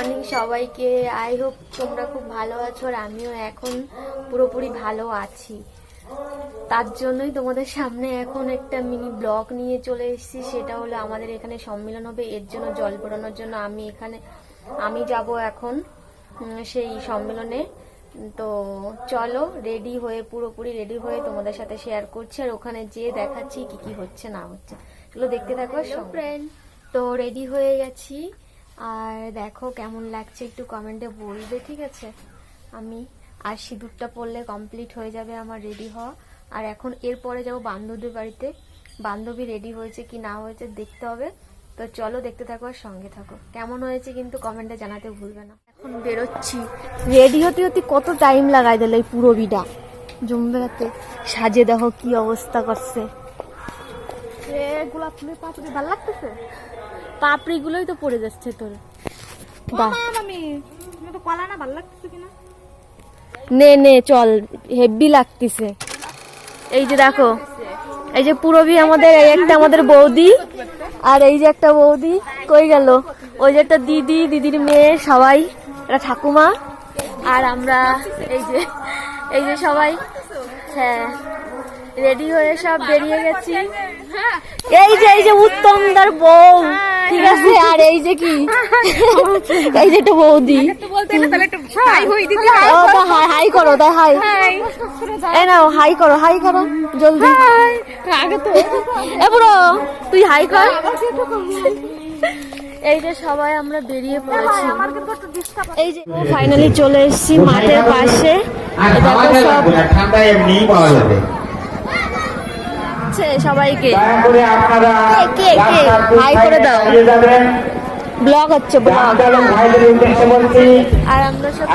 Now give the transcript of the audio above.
Morning সবাইকে। I hope তোমরা খুব ভালো আছো, আর আমিও এখন পুরোপুরি ভালো আছি। তার জন্যই তোমাদের সামনে এখন একটা মিনি ব্লগ নিয়ে চলে এসেছি। সেটা হলো আমাদের এখানে সম্মেলন হবে, এর জন্য জল ভরানোর জন্য আমি যাব এখন সেই সম্মেলনে। তো চলো, রেডি হয়ে পুরোপুরি রেডি হয়ে তোমাদের সাথে শেয়ার করছি, আর ওখানে যেয়ে দেখাচ্ছি কি কি হচ্ছে না হচ্ছে। চলো দেখতে থাকো ফ্রেন্ড। তো রেডি হয়ে গেছি, আর দেখো কেমন লাগছে একটু কমেন্টে বলবে, ঠিক আছে? আমি আর সিঁদুরটা পরলে কমপ্লিট হয়ে যাবে আমার রেডি হওয়া। আর এখন এরপরে যাবো বান্ধবীর বাড়িতে। বান্ধবী রেডি হয়েছে কি না হয়েছে দেখতে হবে। তো চলো দেখতে থাকো আর সঙ্গে থাকো। কেমন হয়েছে কিন্তু কমেন্টে জানাতে ভুলবে না। এখন বেরোচ্ছি, রেডি হতে হতে কত টাইম লাগাই দিল এই পুরো বিটা জমবে রাতে সাজে। দেখো কি অবস্থা করছে। গোলাপ ফুলের পাপড়ি ভালো লাগতেছে, পাপড়ি গুলোই তো পড়ে যাচ্ছে তোর। কলা না ভালো লাগতেছে কিনা, নে নে চল, হেভি লাগতেছে। এই যে দেখো, এই যে পুরবি আমাদের, এই একটা আমাদের বৌদি, আর এই যে একটা বৌদি কই গেল, ওই যে একটা দিদি, দিদির মেয়ে, সবাই একটা ঠাকুমা, আর আমরা এই যে সবাই হ্যাঁ রেডি হয়ে সব বেরিয়ে গেছি। এই যে উত্তম দার বউ, ঠিক আছে? আর এই যে কি, এই যে একটা বৌদি, হাই করো, তাই হাই, এই নাও হাই করো, হাই করো জলদি। এ বুড়ো তুই হাই কর। এই যে সবাই আমরা বেরিয়ে পড়েছি। এই যে ফাইনালি চলে এসেছি মাঠের পাশে। সবাইকে হাই করে দাও, ব্লগ হচ্ছে ব্লগ। আর আমরা সব